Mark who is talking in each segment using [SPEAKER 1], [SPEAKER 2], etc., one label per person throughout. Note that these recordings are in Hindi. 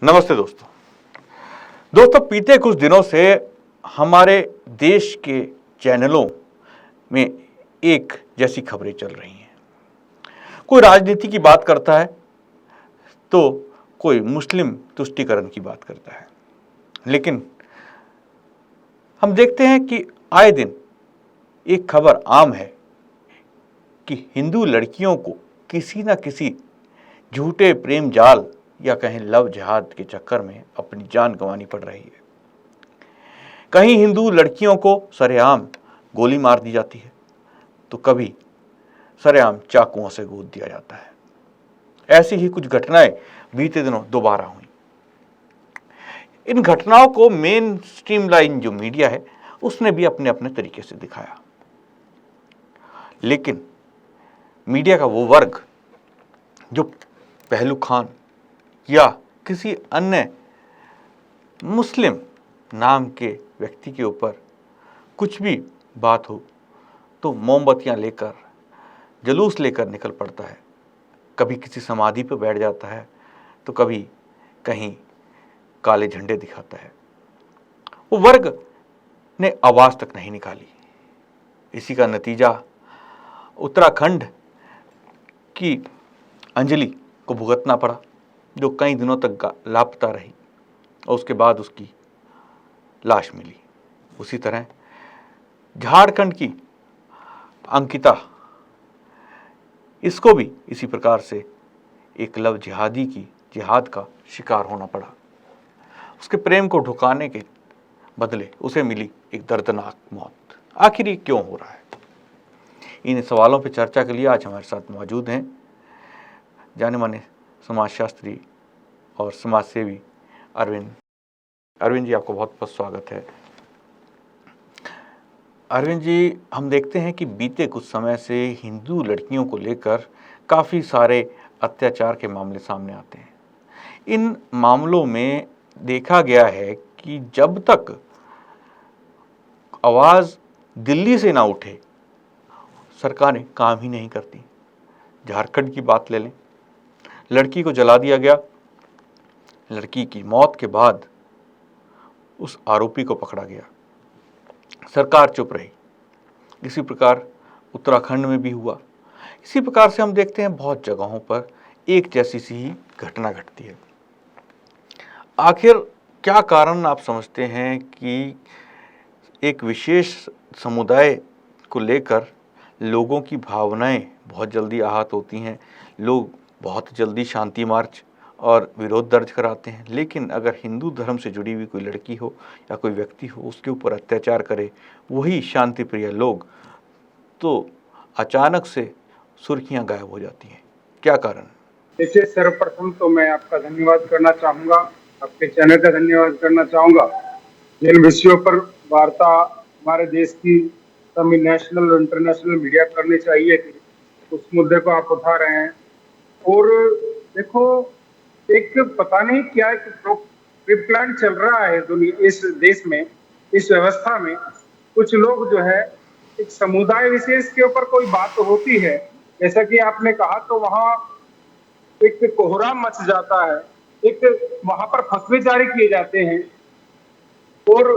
[SPEAKER 1] नमस्ते दोस्तों बीते कुछ दिनों से हमारे देश के चैनलों में एक जैसी खबरें चल रही हैं। कोई राजनीति की बात करता है तो कोई मुस्लिम तुष्टीकरण की बात करता है, लेकिन हम देखते हैं कि आए दिन एक खबर आम है कि हिंदू लड़कियों को किसी न किसी झूठे प्रेम जाल या कहें लव जिहाद के चक्कर में अपनी जान गंवानी पड़ रही है। कहीं हिंदू लड़कियों को सरेआम गोली मार दी जाती है तो कभी सरेआम चाकुओं से गोद दिया जाता है। ऐसी ही कुछ घटनाएं बीते दिनों दोबारा हुई। इन घटनाओं को मेन स्ट्रीम लाइन जो मीडिया है उसने भी अपने अपने तरीके से दिखाया, लेकिन मीडिया का वो वर्ग जो पहलू खान या किसी अन्य मुस्लिम नाम के व्यक्ति के ऊपर कुछ भी बात हो तो मोमबत्तियां लेकर जुलूस लेकर निकल पड़ता है। कभी किसी समाधि पर बैठ जाता है तो कभी कहीं काले झंडे दिखाता है। वो वर्ग ने आवाज तक नहीं निकाली। इसी का नतीजा उत्तराखंड की अंजलि को भुगतना पड़ा, जो कई दिनों तक लापता रही और उसके बाद उसकी लाश मिली। उसी तरह झारखंड की अंकिता, इसको भी इसी प्रकार से एक लव जिहादी की जिहाद का शिकार होना पड़ा। उसके प्रेम को ढुकाने के बदले उसे मिली एक दर्दनाक मौत। आखिर ये क्यों हो रहा है? इन सवालों पर चर्चा के लिए आज हमारे साथ मौजूद हैं जाने माने समाजशास्त्री और समाज सेवी अरविंद जी, आपको बहुत बहुत स्वागत है। अरविंद जी, हम देखते हैं कि बीते कुछ समय से हिंदू लड़कियों को लेकर काफ़ी सारे अत्याचार के मामले सामने आते हैं। इन मामलों में देखा गया है कि जब तक आवाज़ दिल्ली से ना उठे सरकारें काम ही नहीं करती। झारखंड की बात ले लें, लड़की को जला दिया गया। लड़की की मौत के बाद उस आरोपी को पकड़ा गया, सरकार चुप रही। इसी प्रकार उत्तराखंड में भी हुआ। इसी प्रकार से हम देखते हैं बहुत जगहों पर एक जैसी सी ही घटना घटती है। आखिर क्या कारण आप समझते हैं कि एक विशेष समुदाय को लेकर लोगों की भावनाएं बहुत जल्दी आहत होती हैं, लोग बहुत जल्दी शांति मार्च और विरोध दर्ज कराते हैं, लेकिन अगर हिंदू धर्म से जुड़ी हुई कोई लड़की हो या कोई व्यक्ति हो उसके ऊपर अत्याचार करे वही शांति प्रिय लोग, तो अचानक से सुर्खियां गायब हो जाती हैं। क्या कारण?
[SPEAKER 2] देखिए, सर्वप्रथम तो मैं आपका धन्यवाद करना चाहूँगा, आपके चैनल का धन्यवाद करना चाहूँगा। जिन विषयों पर वार्ता हमारे देश की सभी नेशनल और इंटरनेशनल मीडिया करनी चाहिए थी, उस मुद्दे को आप उठा रहे हैं। और देखो, एक पता नहीं क्या प्लान चल रहा है दुनिया, इस देश में, इस व्यवस्था में। कुछ लोग जो है एक समुदाय विशेष के ऊपर कोई बात होती है, जैसा कि आपने कहा, तो वहाँ एक कोहराम मच जाता है, एक वहां पर फतवे जारी किए जाते हैं और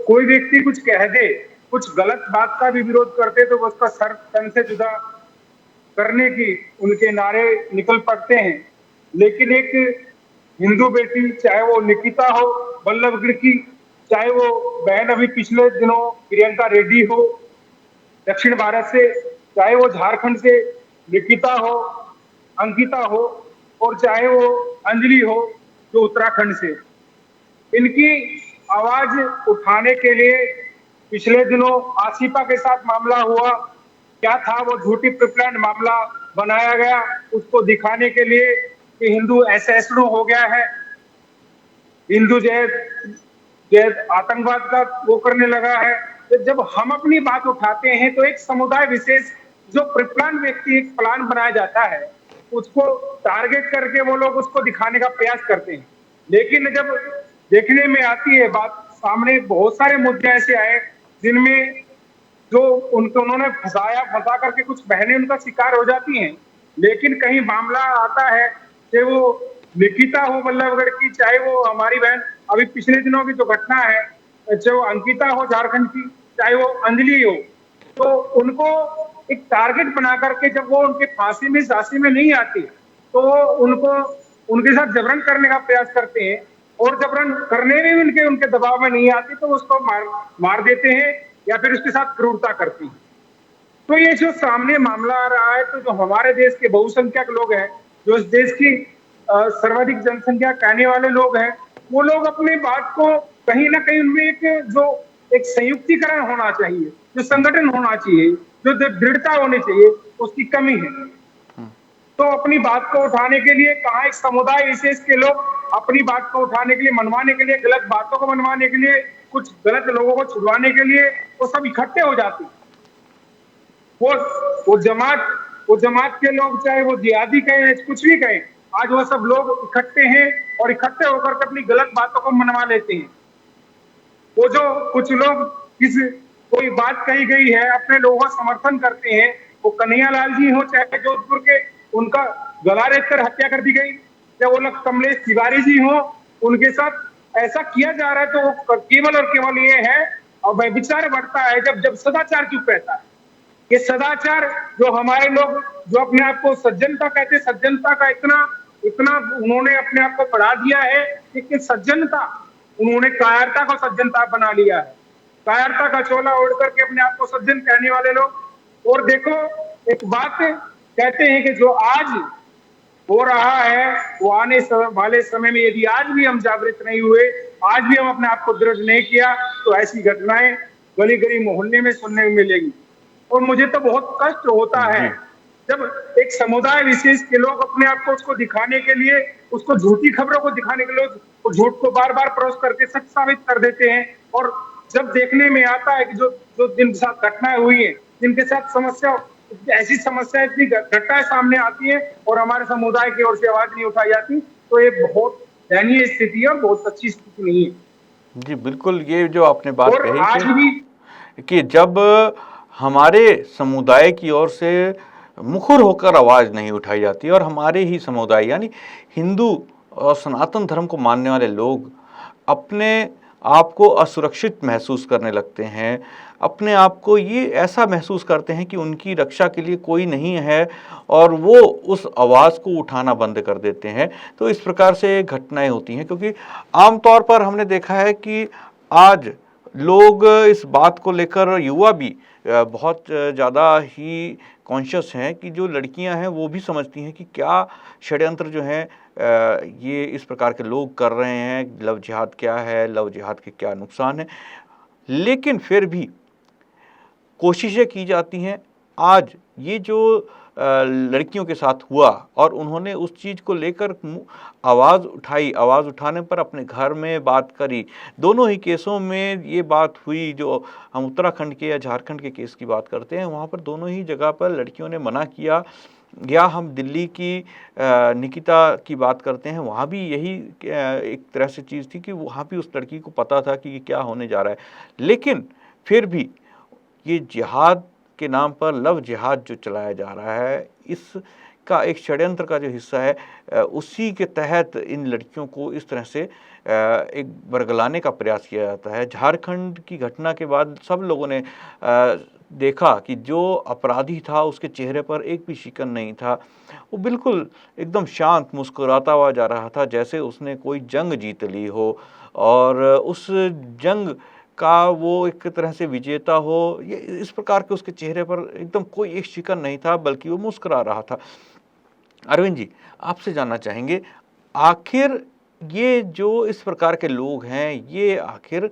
[SPEAKER 2] कोई व्यक्ति कुछ कह दे, कुछ गलत बात का भी विरोध करते तो उसका सर तन से जुदा करने की उनके नारे निकल पड़ते हैं। लेकिन एक हिंदू बेटी, चाहे वो निकिता हो बल्लभगढ़ की, चाहे वो बहन अभी पिछले दिनों प्रियंका रेड्डी हो दक्षिण भारत से, चाहे वो झारखंड से निकिता हो, अंकिता हो, और चाहे वो अंजलि हो जो उत्तराखंड से, इनकी आवाज उठाने के लिए पिछले दिनों आसिफा के साथ मामला हुआ। क्या था वो? झूठी प्रिप्लान मामला बनाया गया उसको दिखाने के लिए कि हिंदू ऐसे हो गया है, हिंदू जय आतंकवाद का वो करने लगा है। तो जब हम अपनी बात उठाते हैं तो एक समुदाय विशेष जो प्रिप्लान व्यक्ति, एक प्लान बनाया जाता है, उसको टारगेट करके वो लोग उसको दिखाने का प्रयास करते हैं। लेकिन जब देखने में आती है बात सामने, बहुत सारे मुद्दे ऐसे आए जिनमें जो उन्होंने फंसा करके कुछ बहनें उनका शिकार हो जाती हैं। लेकिन कहीं मामला आता है कि वो निकिता हो बल्लभगढ़ की, चाहे वो हमारी बहन अभी पिछले दिनों की जो घटना है, जो अंकिता हो झारखंड की, चाहे वो अंजलि हो, तो उनको एक टारगेट बना करके जब वो उनके फांसी में झांसी में नहीं आती, तो उनको उनके साथ जबरन करने का प्रयास करते हैं, और जबरन करने में भी उनके उनके दबाव में नहीं आती तो उसको मार देते हैं या फिर उसके साथ क्रूरता करती हैं। तो ये जो सामने मामला आ रहा है, तो जो हमारे देश के बहुसंख्यक लोग हैं, जो इस देश की सर्वाधिक जनसंख्या कहने वाले लोग हैं, वो लोग अपनी बात को कहीं ना कहीं उनमें एक संयुक्तिकरण होना चाहिए, जो संगठन होना चाहिए, जो दृढ़ता होनी चाहिए, उसकी कमी है। तो अपनी बात को उठाने के लिए कहाँ एक समुदाय विशेष के लोग अपनी बात को उठाने के लिए, मनवाने के लिए, गलत बातों को मनवाने के लिए, कुछ गलत लोगों को छुड़वाने के लिए वो सब इकट्ठे हो जाते हैं। वो वो जमात वो जमात के लोग, चाहे वो जिहादी कहें, कुछ भी कहें, आज वो सब लोग इकट्ठे हैं और इकट्ठे होकर के अपनी गलत बातों को मनवा लेते हैं। वो जो कुछ लोग किस कोई बात कही गई है, अपने लोगों का समर्थन करते हैं, वो कन्हैया लाल जी हो चाहे जोधपुर के, उनका गला रेत कर हत्या कर दी गई, या वो लोग कमलेश तिवारी जी हो, उनके साथ ऐसा किया जा रहा है, तो वो केवल और केवल ये है, और व्यभिचार बढ़ता है जब जब सदाचार चुप रहता है। ये सदाचार जो हमारे लोग जो अपने आप को सज्जनता कहते हैं, सज्जनता का इतना इतना उन्होंने अपने आप को बढ़ा दिया है कि सज्जनता, उन्होंने कायरता को सज्जनता बना लिया है। कायरता का चोला ओढ़ करके अपने आप को सज्जन कहने वाले लोग। और देखो, एक बात कहते हैं कि जो आज हो रहा है, वो आने वाले समय में यदि आज भी हम जागृत नहीं हुए, आज भी हम अपने आप को दृढ़ नहीं किया, तो ऐसी घटनाएं गली गली मोहल्ले में सुनने में मिलेगी। और मुझे तो बहुत कष्ट होता है जब एक समुदाय विशेष के लोग अपने आप को उसको दिखाने के लिए, उसको झूठी खबरों को दिखाने के लिए, झूठ को बार बार परोस करके सच साबित कर देते हैं। और जब देखने में आता है कि जो जो जिनके साथ घटनाएं हुई है, जिनके साथ समस्या, ऐसी समस्या, इतनी घटनाएं सामने आती है और हमारे समुदाय की ओर से आवाज नहीं उठाई जाती, तो ये बहुत दयनीय स्थिति है और बहुत अच्छी स्थिति नहीं है।
[SPEAKER 1] जी बिल्कुल, ये जो आपने बात
[SPEAKER 2] और
[SPEAKER 1] कही
[SPEAKER 2] आज भी
[SPEAKER 1] कि जब हमारे समुदाय की ओर से मुखर होकर आवाज़ नहीं उठाई जाती और हमारे ही समुदाय यानी हिंदू और सनातन धर्म को मानने वाले लोग अपने आप को असुरक्षित महसूस करने लगते हैं, अपने आप को ये ऐसा महसूस करते हैं कि उनकी रक्षा के लिए कोई नहीं है और वो उस आवाज़ को उठाना बंद कर देते हैं। तो इस प्रकार से घटनाएं होती हैं, क्योंकि आमतौर पर हमने देखा है कि आज लोग इस बात को लेकर, युवा भी बहुत ज़्यादा ही कॉन्शियस हैं कि जो लड़कियां हैं वो भी समझती हैं कि क्या षड्यंत्र जो है ये इस प्रकार के लोग कर रहे हैं, लव जिहाद क्या है, लव जिहाद के क्या नुकसान है। लेकिन फिर भी कोशिशें की जाती हैं। आज ये जो लड़कियों के साथ हुआ और उन्होंने उस चीज़ को लेकर आवाज़ उठाई, आवाज़ उठाने पर अपने घर में बात करी। दोनों ही केसों में ये बात हुई, जो हम उत्तराखंड के या झारखंड के केस की बात करते हैं, वहाँ पर दोनों ही जगह पर लड़कियों ने मना किया। या हम दिल्ली की निकिता की बात करते हैं, वहाँ भी यही एक तरह से चीज़ थी कि वहाँ भी उस लड़की को पता था कि ये क्या होने जा रहा है। लेकिन फिर भी ये जिहाद के नाम पर लव जिहाद जो चलाया जा रहा है, इसका एक षड्यंत्र का जो हिस्सा है, उसी के तहत इन लड़कियों को इस तरह से एक बरगलाने का प्रयास किया जाता है। झारखंड की घटना के बाद सब लोगों ने देखा कि जो अपराधी था उसके चेहरे पर एक भी शिकन नहीं था। वो बिल्कुल एकदम शांत मुस्कुराता हुआ जा रहा था, जैसे उसने कोई जंग जीत ली हो और उस जंग का वो एक तरह से विजेता हो। ये इस प्रकार के उसके चेहरे पर एकदम कोई एक शिकन नहीं था, बल्कि वो मुस्कुरा रहा था। अरविंद जी, आपसे जानना चाहेंगे, आखिर ये जो इस प्रकार के लोग हैं, ये आखिर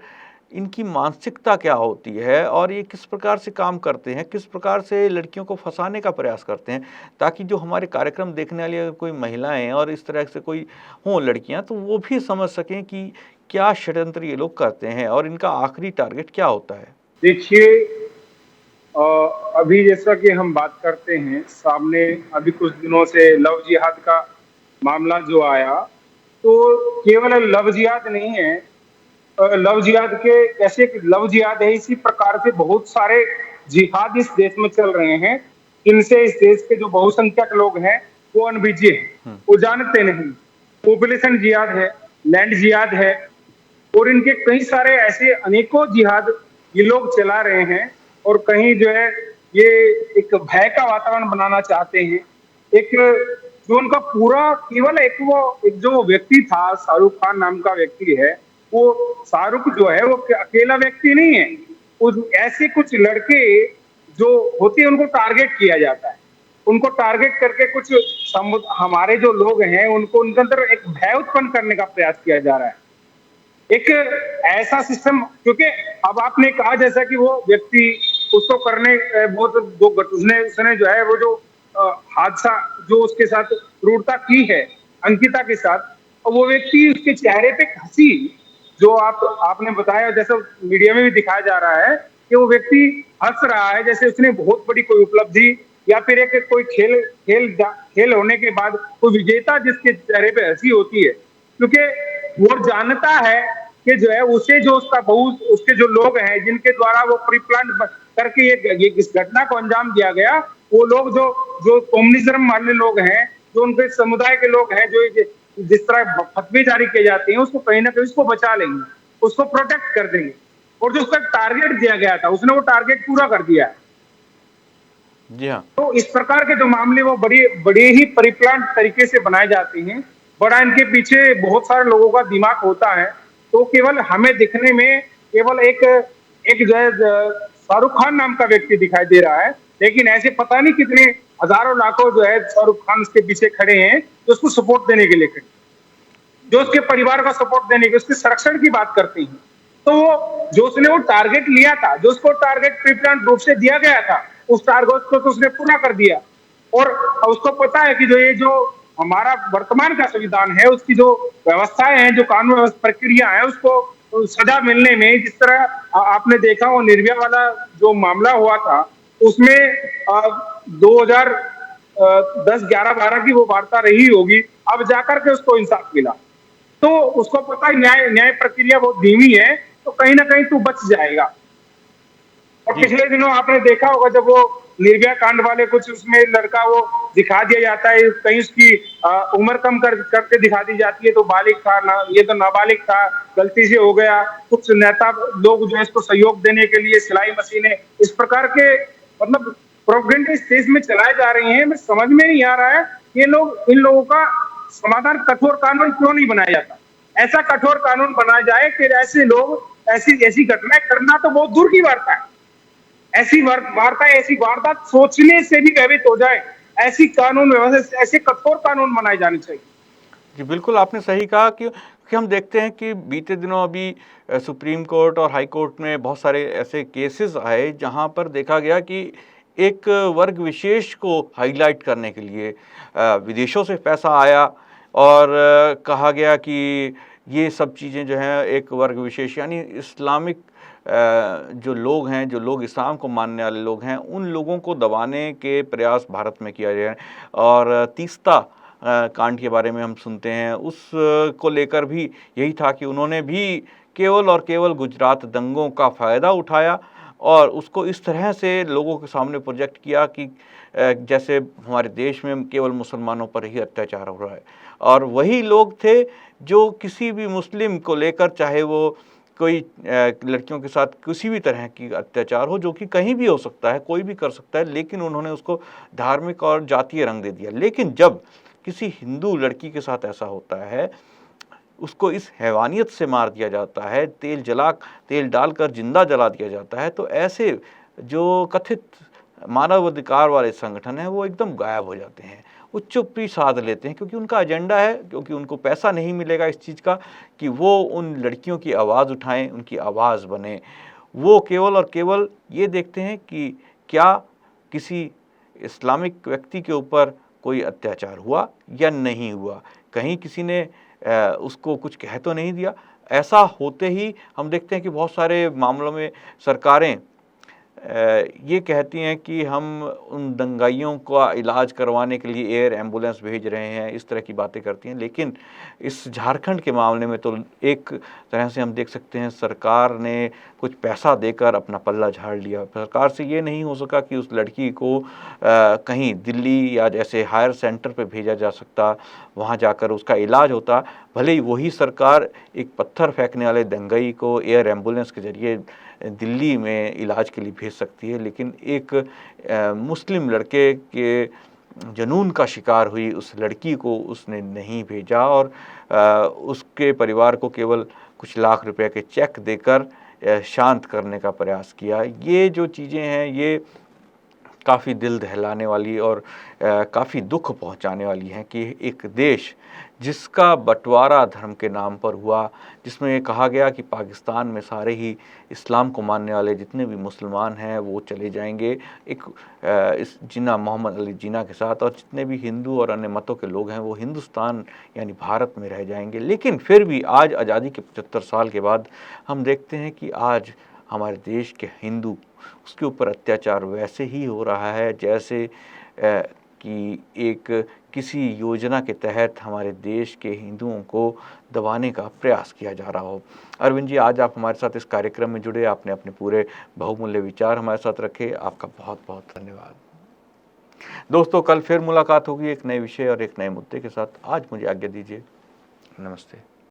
[SPEAKER 1] इनकी मानसिकता क्या होती है और ये किस प्रकार से काम करते हैं, किस प्रकार से लड़कियों को फंसाने का प्रयास करते हैं, ताकि जो हमारे कार्यक्रम देखने वाली अगर कोई महिलाएं और इस तरह से कोई हों लड़कियां, तो वो भी समझ सकें कि क्या षड्यंत्र ये लोग करते हैं और इनका आखिरी टारगेट क्या होता है।
[SPEAKER 2] देखिए, अभी जैसा कि हम बात करते हैं, सामने अभी कुछ दिनों से लव जिहाद का मामला जो आया, तो केवल लव जिहाद नहीं है। लव जिहाद के कैसे लव जिहाद है, इसी प्रकार से बहुत सारे जिहाद इस देश में चल रहे हैं, इनसे इस देश के जो बहुसंख्यक लोग हैं वो अनभिज्ञ हैं, वो जानते नहीं। पॉपुलेशन जिहाद है, लैंड जिहाद है, और इनके कई सारे ऐसे अनेकों जिहाद ये लोग चला रहे हैं। और कहीं जो है ये एक भय का वातावरण बनाना चाहते हैं। एक जो उनका पूरा केवल एक जो व्यक्ति था, शाहरुख खान नाम का व्यक्ति है, वो शाहरुख जो है वो अकेला व्यक्ति नहीं है। उस ऐसे कुछ लड़के जो होते हैं उनको टारगेट किया जाता है। उनको टारगेट करके कुछ हमारे जो लोग हैं उनको उनके अंदर एक भय उत्पन्न करने का प्रयास किया जा रहा है। एक ऐसा सिस्टम, क्योंकि अब आपने कहा जैसा कि वो व्यक्ति उसको करने बहुत जो उसने उसने जो है वो जो हादसा जो उसके साथ क्रूरता की है अंकिता के साथ, और वो व्यक्ति उसके चेहरे पे हंसी जो आपने बताया, जैसा मीडिया में भी दिखाया जा रहा है कि वो व्यक्ति हंस रहा है जैसे उसने बहुत बड़ी कोई उपलब्धि या फिर एक कोई खेल होने के बाद कोई विजेता जिसके चेहरे पे हंसी होती है, क्योंकि वो जानता है कि जो है उसे जो उसका बहुत उसके जो लोग हैं जिनके द्वारा वो प्री प्लान करके ये इस घटना को अंजाम दिया गया, वो लोग जो जो कम्युनिज्म वाले लोग हैं, जो उनके समुदाय के लोग हैं, जो जिस तरह फतवे जारी किए जाते हैं उसको कहीं ना कहीं उसको बचा लेंगे, उसको प्रोटेक्ट कर देंगे। और जो उसका टारगेट दिया गया था उसने वो टारगेट पूरा कर दिया है।
[SPEAKER 1] जी हाँ।
[SPEAKER 2] तो इस प्रकार के जो मामले वो बड़े ही परिप्लान तरीके से बनाए जाते हैं। बड़ा इनके पीछे बहुत सारे लोगों का दिमाग होता है। तो केवल हमें दिखने में केवल एक एक जो है शाहरुख खान नाम का व्यक्ति दिखाई दे रहा है, लेकिन ऐसे पता नहीं कितने हजारों लाखों जो है शाहरुख खान उसके पीछे खड़े हैं जो उसको सपोर्ट देने के लिए खड़े, जो उसके परिवार का सपोर्ट देने के, उसके संरक्षण की बात करते हैं। तो वो जो उसने वो टारगेट लिया था, जो उसको टारगेट प्रीप्लान रूप से दिया गया था, उस टारगेट को तो उसने पूरा कर दिया। और उसको पता है कि जो ये जो हमारा वर्तमान का संविधान है उसकी जो व्यवस्थाएं हैं, जो कानून प्रक्रिया है, उसको सजा मिलने में, जिस तरह आपने देखा वो निर्भया वाला जो मामला हुआ था उसमें 2010-11-12 की वो वार्ता रही होगी, अब जाकर के उसको इंसाफ मिला। तो उसको पता है न्याय प्रक्रिया बहुत धीमी है, तो कहीं ना कहीं तू बच जाएगा। और
[SPEAKER 1] जी
[SPEAKER 2] पिछले दिनों आपने देखा होगा जब वो निर्भया कांड वाले कुछ उसमें लड़का वो दिखा दिया जाता है, कहीं उसकी उम्र कम करके दिखा दी जाती है, तो बालिग था ना, ये तो नाबालिग था, गलती से हो गया। कुछ नेता लोग जो है इसको सहयोग देने के लिए सिलाई मशीनें इस प्रकार के मतलब प्रोपेगेंडा इस देश में चलाए जा रही हैं। मैं समझ में नहीं आ रहा है ये लोग इन लोगों का समाधान कठोर कानून क्यों नहीं बनाया जाता। ऐसा कठोर कानून बनाया जाए कि ऐसे लोग ऐसी ऐसी घटनाएं करना तो बहुत दूर की बात है, ऐसी वार्ता ऐसी वारदात सोचने से भी भयभीत हो जाए, ऐसी कानून व्यवस्था ऐसे कठोर कानून बनाए जाने चाहिए।
[SPEAKER 1] जी, बिल्कुल आपने सही कहा कि हम देखते हैं कि बीते दिनों अभी सुप्रीम कोर्ट और हाई कोर्ट में बहुत सारे ऐसे केसेस आए जहां पर देखा गया कि एक वर्ग विशेष को हाईलाइट करने के लिए विदेशों से पैसा आया और कहा गया कि ये सब चीज़ें जो हैं एक वर्ग विशेष यानी इस्लामिक जो लोग हैं, जो लोग इस्लाम को मानने वाले लोग हैं, उन लोगों को दबाने के प्रयास भारत में किया गया है। और तीस्ता कांड के बारे में हम सुनते हैं, उस को लेकर भी यही था कि उन्होंने भी केवल और केवल गुजरात दंगों का फ़ायदा उठाया और उसको इस तरह से लोगों के सामने प्रोजेक्ट किया कि जैसे हमारे देश में केवल मुसलमानों पर ही अत्याचार हो रहा है। और वही लोग थे जो किसी भी मुस्लिम को लेकर, चाहे वो कोई लड़कियों के साथ किसी भी तरह की अत्याचार हो, जो कि कहीं भी हो सकता है, कोई भी कर सकता है, लेकिन उन्होंने उसको धार्मिक और जातीय रंग दे दिया। लेकिन जब किसी हिंदू लड़की के साथ ऐसा होता है, उसको इस हैवानियत से मार दिया जाता है, तेल डालकर जिंदा जला दिया जाता है, तो ऐसे जो कथित मानवाधिकार वाले संगठन हैं वो एकदम गायब हो जाते हैं, वो चुप्पी साध लेते हैं, क्योंकि उनका एजेंडा है, क्योंकि उनको पैसा नहीं मिलेगा इस चीज़ का कि वो उन लड़कियों की आवाज़ उठाएं, उनकी आवाज़ बने। वो केवल और केवल ये देखते हैं कि क्या किसी इस्लामिक व्यक्ति के ऊपर कोई अत्याचार हुआ या नहीं हुआ, कहीं किसी ने उसको कुछ कह तो नहीं दिया। ऐसा होते ही हम देखते हैं कि बहुत सारे मामलों में सरकारें ये कहती हैं कि हम उन दंगाइयों का इलाज करवाने के लिए एयर एम्बुलेंस भेज रहे हैं, इस तरह की बातें करती हैं। लेकिन इस झारखंड के मामले में तो एक तरह से हम देख सकते हैं सरकार ने कुछ पैसा देकर अपना पल्ला झाड़ लिया। सरकार से ये नहीं हो सका कि उस लड़की को कहीं दिल्ली या जैसे हायर सेंटर पे भेजा जा सकता, वहाँ जाकर उसका इलाज होता। भले ही वही सरकार एक पत्थर फेंकने वाले दंगाई को एयर एम्बुलेंस के ज़रिए दिल्ली में इलाज के लिए भेज सकती है, लेकिन एक मुस्लिम लड़के के जुनून का शिकार हुई उस लड़की को उसने नहीं भेजा और उसके परिवार को केवल कुछ लाख रुपए के चेक देकर शांत करने का प्रयास किया। ये जो चीज़ें हैं ये काफ़ी दिल दहलाने वाली और काफ़ी दुख पहुंचाने वाली हैं कि एक देश जिसका बंटवारा धर्म के नाम पर हुआ, जिसमें ये कहा गया कि पाकिस्तान में सारे ही इस्लाम को मानने वाले जितने भी मुसलमान हैं वो चले जाएंगे एक इस जिन्ना मोहम्मद अली जिन्ना के साथ, और जितने भी हिंदू और अन्य मतों के लोग हैं वो हिंदुस्तान यानी भारत में रह जाएंगे। लेकिन फिर भी आज आज़ादी के 75 साल के बाद हम देखते हैं कि आज हमारे देश के हिंदू, उसके ऊपर अत्याचार वैसे ही हो रहा है जैसे कि एक किसी योजना के तहत हमारे देश के हिंदुओं को दबाने का प्रयास किया जा रहा हो। अरविंद जी, आज आप हमारे साथ इस कार्यक्रम में जुड़े, आपने अपने पूरे बहुमूल्य विचार हमारे साथ रखे, आपका बहुत बहुत धन्यवाद। दोस्तों, कल फिर मुलाकात होगी एक नए विषय और एक नए मुद्दे के साथ। आज मुझे आज्ञा दीजिए, नमस्ते।